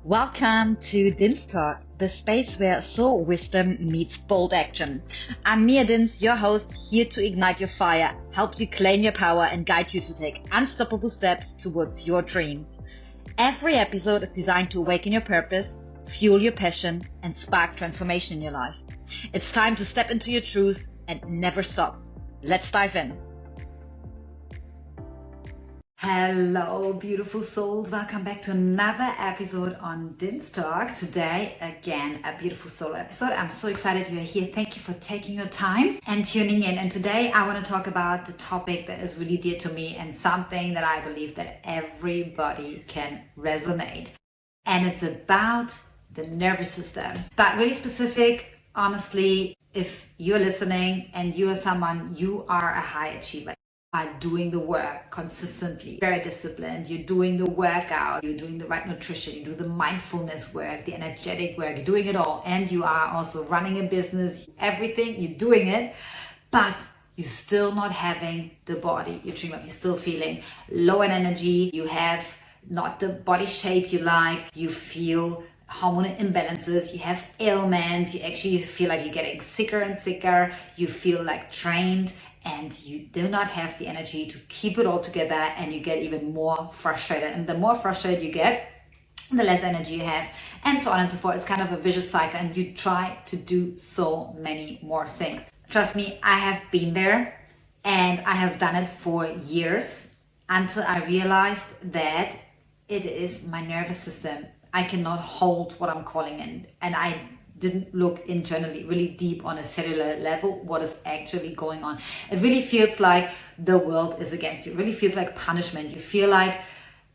Welcome to Din's Talk, the space where soul wisdom meets bold action. I'm Mia Dins, your host, here to ignite your fire, help you claim your power, and guide you to take unstoppable steps towards your dream. Every episode is designed to awaken your purpose, fuel your passion, and spark transformation in your life. It's time to step into your truth and never stop. Let's dive in. Hello, beautiful souls. Welcome back to another episode on Din's Talk. Today, again, a beautiful solo episode. I'm so excited you're here. Thank you for taking your time and tuning in. And today I want to talk about the topic that is really dear to me and something that I believe that everybody can resonate. And it's about the nervous system, but really specific. Honestly, if you're listening and you are someone, you are a high achiever, are doing the work consistently, very disciplined, you're doing the workout, you're doing the right nutrition, you do the mindfulness work, the energetic work, you're doing it all, and you are also running a business, everything, you're doing it, but you're still not having the body you dream of. You're still feeling low in energy, you have not the body shape you like, you feel hormonal imbalances, you have ailments, you actually feel like you're getting sicker and sicker, you feel like drained, and you do not have the energy to keep it all together, and you get even more frustrated. And the more frustrated you get, the less energy you have, and so on and so forth. It's kind of a vicious cycle, and you try to do so many more things. Trust me, I have been there, and I have done it for years until I realized that it is my nervous system. I cannot hold what I'm calling in, and I didn't look internally really deep on a cellular level what is actually going on. It really feels like the world is against you. It really feels like punishment. You feel like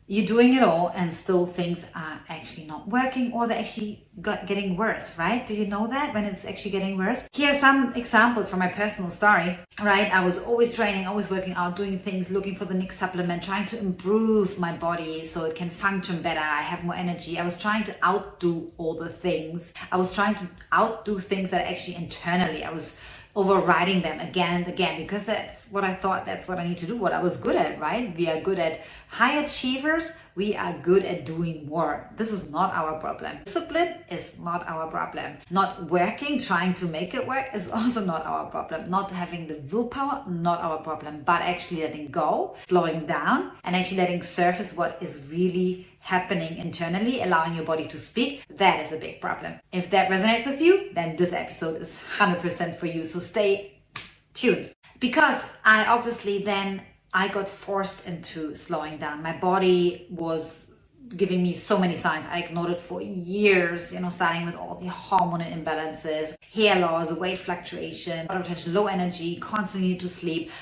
you're doing it all and still things are actually not working, or they're actually getting worse, right? Do you know that when it's actually getting worse? Here are some examples from my personal story, right? I was always training, always working out, doing things, looking for the next supplement, trying to improve my body so it can function better. I have more energy. I was trying to outdo all the things. I was trying to outdo things that actually internally I was overriding them again and again, because that's what I thought, that's what I need to do, what I was good at, right? We are good at high achievers, we are good at doing more. This is not our problem. Discipline is not our problem. Not working, trying to make it work is also not our problem. Not having the willpower, not our problem, but actually letting go, slowing down, and actually letting surface what is really happening internally, allowing your body to speak, that is a big problem. If that resonates with you, then this episode is 100% for you. So stay tuned. Because I got forced into slowing down. My body was giving me so many signs. I ignored it for years, starting with all the hormonal imbalances, hair loss, weight fluctuation, body tension, low energy, constantly need to sleep,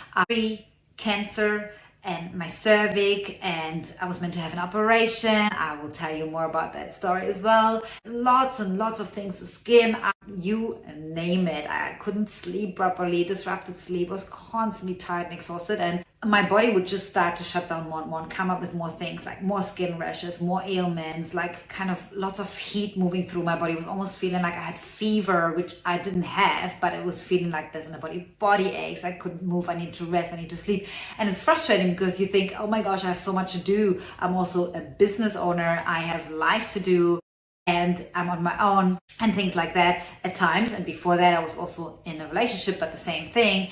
cancer, and my cervix, and I was meant to have an operation. I will tell you more about that story as well. Lots and lots of things, skin, you name it. I couldn't sleep properly, disrupted sleep, was constantly tired and exhausted, and my body would just start to shut down more and more and come up with more things, like more skin rashes, more ailments, like kind of lots of heat moving through my body. It was almost feeling like I had fever, which I didn't have, but it was feeling like this in the body aches, I couldn't move, I need to rest, I need to sleep. And it's frustrating because you think, oh my gosh, I have so much to do. I'm also a business owner, I have life to do, and I'm on my own and things like that at times. And before that I was also in a relationship, but the same thing.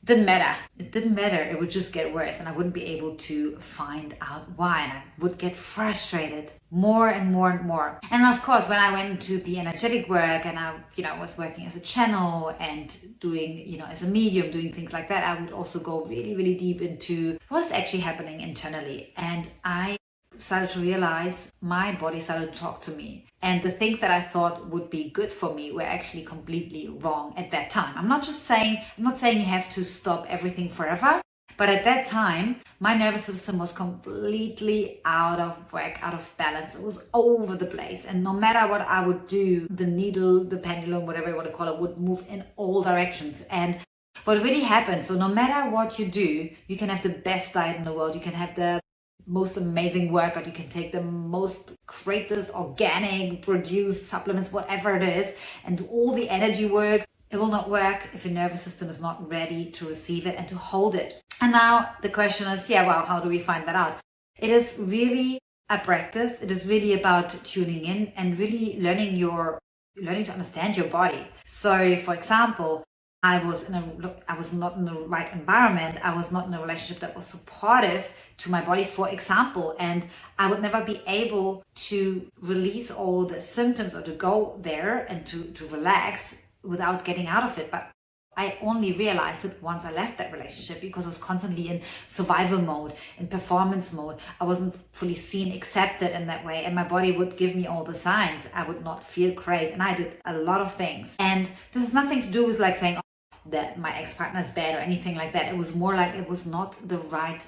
Didn't matter. It didn't matter. It would just get worse, and I wouldn't be able to find out why, and I would get frustrated more and more and more. And of course, when I went into the energetic work and I was working as a channel and doing, as a medium, doing things like that, I would also go really, really deep into what's actually happening internally. And I started to realize my body started to talk to me, and the things that I thought would be good for me were actually completely wrong at that time. I'm not saying you have to stop everything forever, but at that time my nervous system was completely out of whack, out of balance. It was over the place, and no matter what I would do, the needle, the pendulum, whatever you want to call it, would move in all directions. And what really happened, so no matter what you do, you can have the best diet in the world, you can have the most amazing workout, you can take the most greatest organic produced supplements, whatever it is, and do all the energy work. It will not work if your nervous system is not ready to receive it and to hold it. And now the question is, how do we find that out? It is really a practice. It is really about tuning in and really learning to understand your body. So for example, I was not in the right environment. I was not in a relationship that was supportive to my body, for example, and I would never be able to release all the symptoms or to go there and to relax without getting out of it. But I only realized it once I left that relationship, because I was constantly in survival mode, in performance mode. I wasn't fully seen, accepted in that way, and my body would give me all the signs. I would not feel great, and I did a lot of things. And this has nothing to do with like saying, oh, that my ex-partner is bad or anything like that. It was more like it was not the right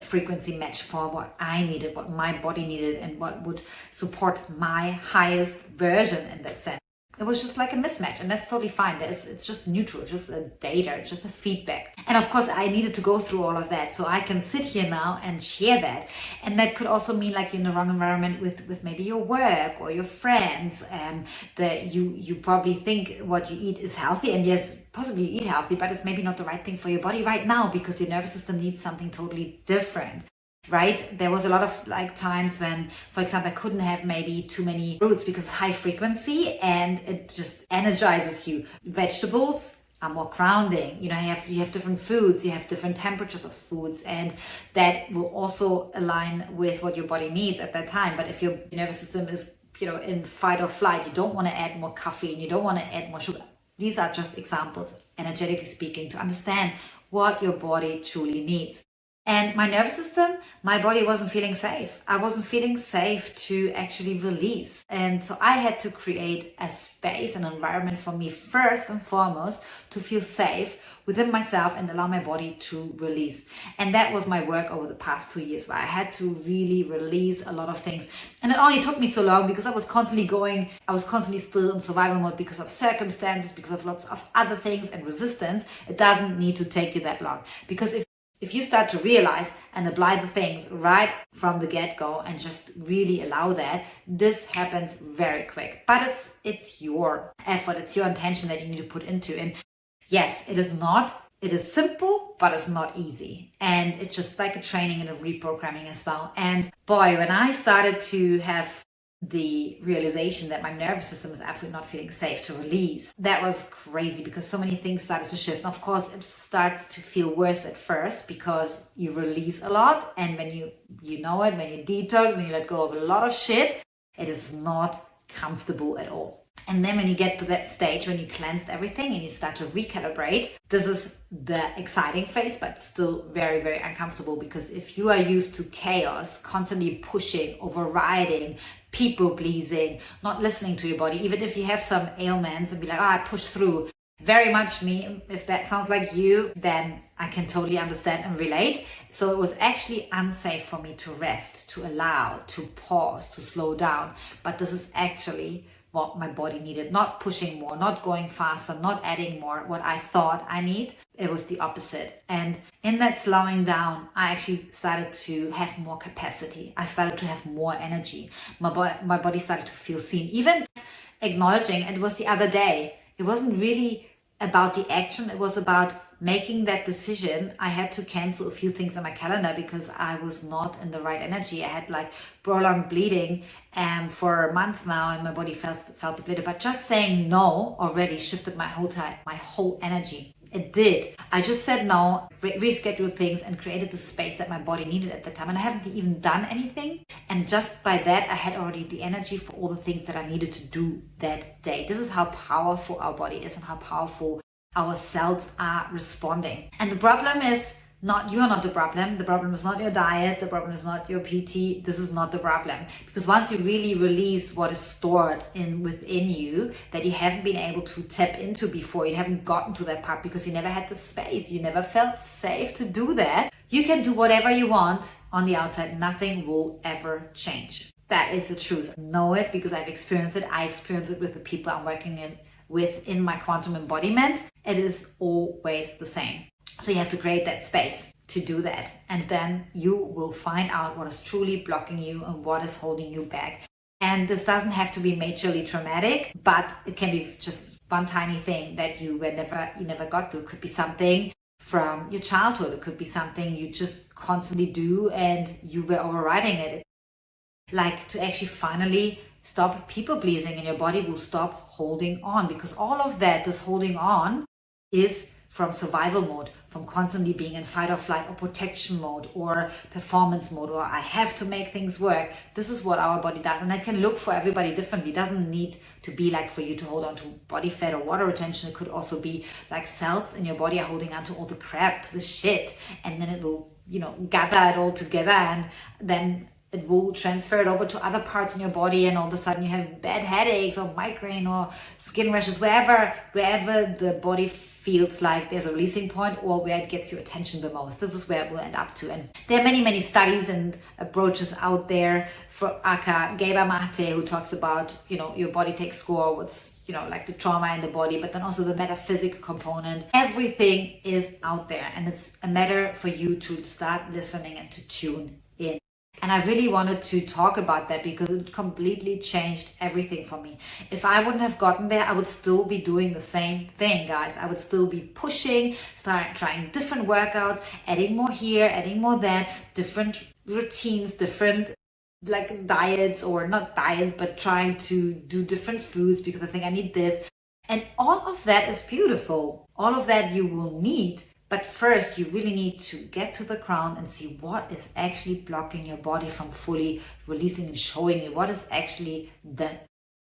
frequency match for what I needed, what my body needed, and what would support my highest version in that sense. It was just like a mismatch, and that's totally fine. It's just neutral, it's just a data, it's just a feedback. And of course, I needed to go through all of that, so I can sit here now and share that. And that could also mean like you're in the wrong environment with maybe your work or your friends, that you probably think what you eat is healthy, and yes, possibly you eat healthy, but it's maybe not the right thing for your body right now because your nervous system needs something totally different. Right? There was a lot of like times when, for example, I couldn't have maybe too many fruits because it's high frequency and it just energizes you. Vegetables are more grounding. You know, you have different foods, you have different temperatures of foods, and that will also align with what your body needs at that time. But if your nervous system is, in fight or flight, you don't want to add more caffeine, you don't want to add more sugar. These are just examples, energetically speaking, to understand what your body truly needs. And my nervous system, my body wasn't feeling safe. I wasn't feeling safe to actually release. And so I had to create a space, an environment for me first and foremost to feel safe within myself and allow my body to release. And that was my work over the past 2 years, where I had to really release a lot of things. And it only took me so long because I was constantly still in survival mode because of circumstances, because of lots of other things and resistance. It doesn't need to take you that long, because if you start to realize and apply the things right from the get-go and just really allow that, this happens very quick. But it's your effort, it's your intention that you need to put into it. And yes, it is simple, but it's not easy. And it's just like a training and a reprogramming as well. And boy, when I started to have the realization that my nervous system is absolutely not feeling safe to release, that was crazy, because so many things started to shift. And of course, it starts to feel worse at first because you release a lot, and when you know it, when you detox, when you let go of a lot of shit, it is not comfortable at all. And then when you get to that stage, when you cleansed everything and you start to recalibrate, this is the exciting phase, but still very, very uncomfortable, because if you are used to chaos, constantly pushing, overriding, people pleasing, not listening to your body, even if you have some ailments and be like, I push through, very much me. If that sounds like you, then I can totally understand and relate. So it was actually unsafe for me to rest, to allow, to pause, to slow down. But this is actually what my body needed, not pushing more, not going faster, not adding more, what I thought I need. It was the opposite. And in that slowing down, I actually started to have more capacity. I started to have more energy. My body started to feel seen. Even acknowledging, it was the other day, it wasn't really about the action, it was about making that decision. I had to cancel a few things on my calendar because I was not in the right energy. I had like prolonged bleeding for a month now, and my body felt the bleeding. But just saying no already shifted my whole energy. It did. I just said no, rescheduled things, and created the space that my body needed at the time. And I haven't even done anything. And just by that, I had already the energy for all the things that I needed to do that day. This is how powerful our body is and how powerful our cells are responding. And the problem is you're not the problem. The problem is not your diet. The problem is not your PT. This is not the problem. Because once you really release what is stored within you that you haven't been able to tap into before, you haven't gotten to that part because you never had the space, you never felt safe to do that, you can do whatever you want on the outside. Nothing will ever change. That is the truth. I know it because I've experienced it. I experienced it with the people I'm working within my quantum embodiment. It is always the same. So you have to create that space to do that. And then you will find out what is truly blocking you and what is holding you back. And this doesn't have to be majorly traumatic, but it can be just one tiny thing that you never got to. It could be something from your childhood. It could be something you just constantly do and you were overriding it. like to actually finally stop people pleasing, and your body will stop holding on, because all of that, this holding on, is from survival mode, from constantly being in fight or flight or protection mode or performance mode, or I have to make things work. This is what our body does, and that can look for everybody differently. It doesn't need to be like for you to hold on to body fat or water retention. It could also be like cells in your body are holding on to all the crap, to the shit, and then it will, gather it all together, and then it will transfer it over to other parts in your body, and all of a sudden you have bad headaches or migraine or skin rashes, wherever the body feels like there's a releasing point, or where it gets your attention the most. This is where it will end up to. And there are many studies and approaches out there for aka Gabor Mate, who talks about, your body takes score, what's like the trauma in the body, but then also the metaphysical component. Everything is out there, and it's a matter for you to start listening and to tune in. And I really wanted to talk about that because it completely changed everything for me. If I wouldn't have gotten there, I would still be doing the same thing, guys. I would still be pushing, trying different workouts, adding more here, adding more there, different routines, different like diets, or not diets, but trying to do different foods because I think I need this. And all of that is beautiful. All of that you will need. But first, you really need to get to the ground and see what is actually blocking your body from fully releasing and showing you what is actually the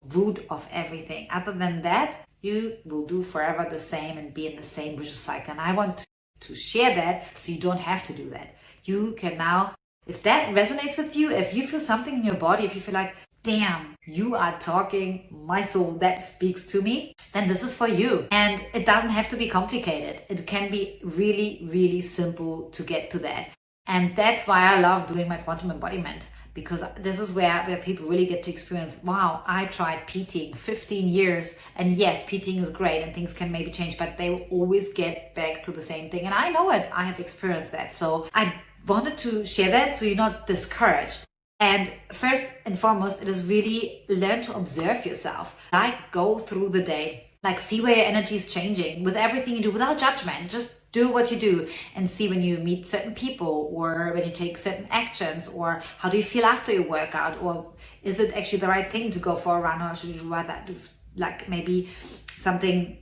root of everything. Other than that, you will do forever the same and be in the same vicious cycle. And I want to share that so you don't have to do that. You can now, if that resonates with you, if you feel something in your body, if you feel like, damn, you are talking my soul, that speaks to me, then this is for you. And it doesn't have to be complicated. It can be really simple to get to that. And that's why I love doing my quantum embodiment, because this is where people really get to experience, wow, I tried PTing 15 years, and yes, PTing is great and things can maybe change, but they will always get back to the same thing. And I know it, I have experienced that. So I wanted to share that so you're not discouraged. And first and foremost, it is really learn to observe yourself. Like, go through the day, like see where your energy is changing with everything you do without judgment. Just do what you do and see when you meet certain people, or when you take certain actions, or how do you feel after your workout, or is it actually the right thing to go for a run, or should you rather do like maybe something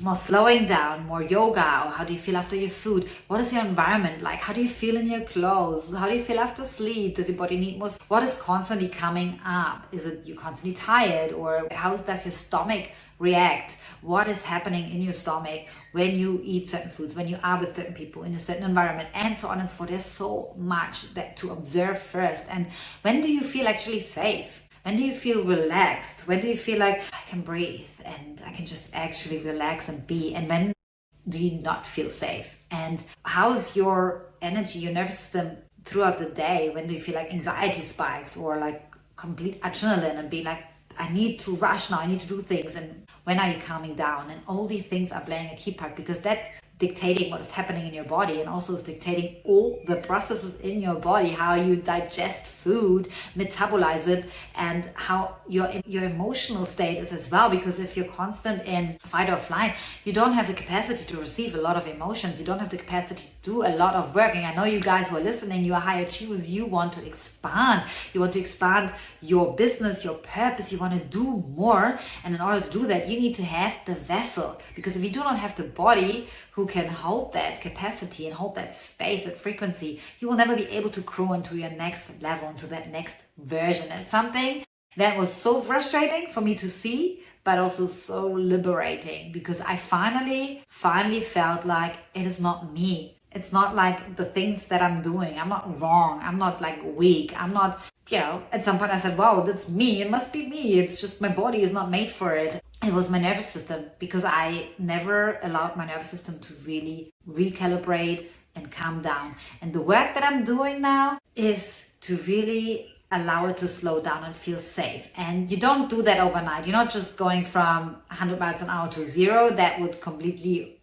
more slowing down, more yoga, or how do you feel after your food? What is your environment like? How do you feel in your clothes? How do you feel after sleep? Does your body need more? What is constantly coming up? Is it you constantly tired, or how does your stomach react? What is happening in your stomach when you eat certain foods, when you are with certain people in a certain environment, and so on and so forth? There's so much that to observe first. And when do you feel actually safe? When do you feel relaxed? When do you feel like I can breathe and I can just actually relax and be? And when do you not feel safe? And how's your energy, your nervous system throughout the day? When do you feel like anxiety spikes, or like complete adrenaline and be like, I need to rush now, I need to do things? And when are you calming down? And all these things are playing a key part, because that's dictating what is happening in your body, and also is dictating all the processes in your body, how you digest food, metabolize it, and how your emotional state is as well. Because if you're constant in fight or flight, you don't have the capacity to receive a lot of emotions. You don't have the capacity to do a lot of work. And I know you guys who are listening, you are high achievers. You want to expand. You want to expand your business, your purpose. You want to do more. And in order to do that, you need to have the vessel. Because if you do not have the body who can hold that capacity and hold that space, that frequency, you will never be able to grow into your next level, into that next version. And something that was so frustrating for me to see, but also so liberating, because I finally felt like it is not me. It's not like the things that I'm doing. I'm not wrong. I'm not like weak. I'm not, at some point I said, wow, that's me. It must be me. It's just my body is not made for it. It was my nervous system, because I never allowed my nervous system to really recalibrate and calm down. And the work that I'm doing now is to really allow it to slow down and feel safe. And you don't do that overnight. You're not just going from 100 miles an hour to 0. That would completely,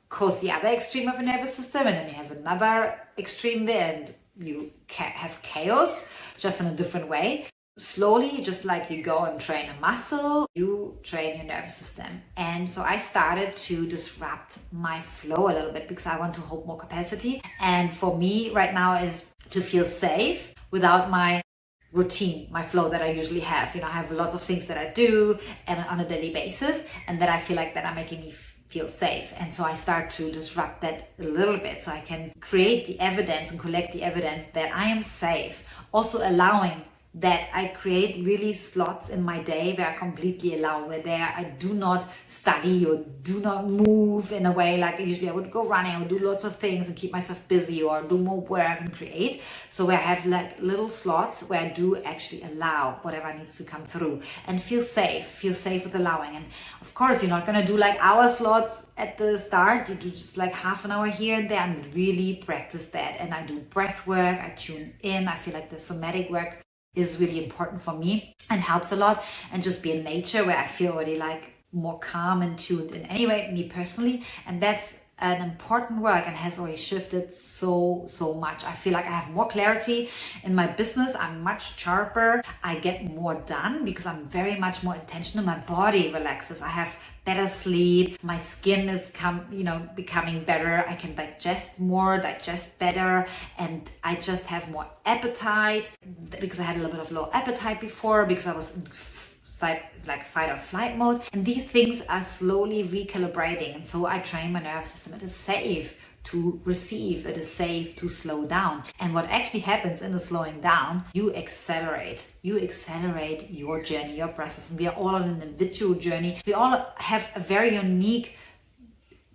cause the other extreme of a nervous system. And then you have another extreme there, and you have chaos, just in a different way. Slowly, just like you go and train a muscle, you train your nervous system. And so I started to disrupt my flow a little bit, because I want to hold more capacity. And for me right now is to feel safe without my routine, my flow that I usually have. I have lots of things that I do and on a daily basis, and that I feel like that are making me feel safe. And so I start to disrupt that a little bit so I can create the evidence and collect the evidence that I am safe. Also allowing that I create really slots in my day where I completely allow, where there I do not study or do not move in a way like usually I would go running, I would do lots of things and keep myself busy or do more work and create. So where I have like little slots where I do actually allow whatever needs to come through and feel safe with allowing. And of course, you're not gonna do like hour slots at the start. You do just like half an hour here and there and really practice that. And I do breath work, I tune in. I feel like the somatic work is really important for me and helps a lot, and just be in nature where I feel already like more calm and tuned in anyway, me personally. And that's an important work and has already shifted so much. I feel like I have more clarity in my business. I'm much sharper. I get more done because I'm very much more intentional. My body relaxes. I have better sleep. My skin is becoming better. I can digest more, digest better, and I just have more appetite because I had a little bit of low appetite before because I was in fight or flight mode. And these things are slowly recalibrating, and so I train my nervous system. It is safe to receive, it is safe to slow down. And what actually happens in the slowing down, you accelerate your journey, your process. And we are all on an individual journey. We all have a very unique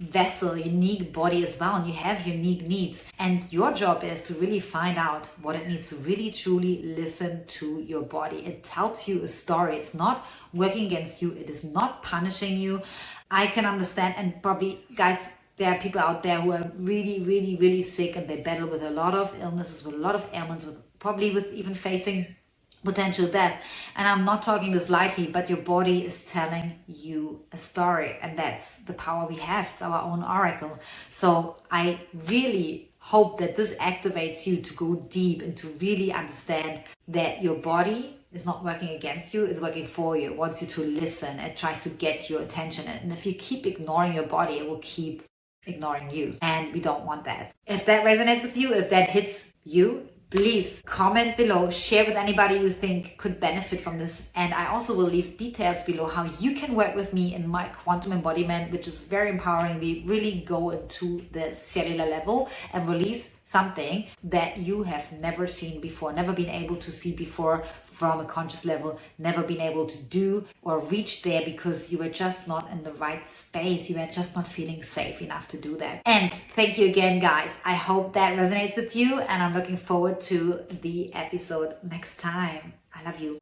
vessel, unique body as well, and you have unique needs. And your job is to really find out what it needs, to really truly listen to your body. It tells you a story. It's not working against you. It is not punishing you. I can understand, and probably guys, there are people out there who are really sick and they battle with a lot of illnesses, with a lot of ailments, probably with even facing potential death. And I'm not talking this lightly, but your body is telling you a story, and that's the power we have. It's our own oracle. So I really hope that this activates you to go deep and to really understand that your body is not working against you, it's working for you. It wants you to listen. It tries to get your attention. And if you keep ignoring your body, it will keep ignoring you. And we don't want that. If that resonates with you, if that hits you, please comment below, share with anybody you think could benefit from this. And I also will leave details below how you can work with me in my quantum embodiment, which is very empowering. We really go into the cellular level and release something that you have never seen before, never been able to see before from a conscious level, never been able to do or reach there because you were just not in the right space. You were just not feeling safe enough to do that. And thank you again, guys. I hope that resonates with you, and I'm looking forward to the episode next time. I love you.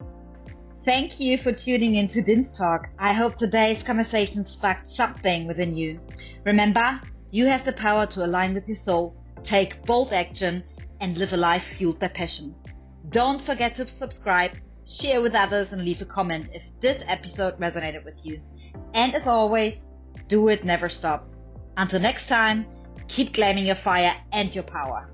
Thank you for tuning in to Din's Talk. I hope today's conversation sparked something within you. Remember, you have the power to align with your soul, take bold action, and live a life fueled by passion. Don't forget to subscribe, share with others, and leave a comment if this episode resonated with you. And as always, do it, never stop. Until next time, keep claiming your fire and your power.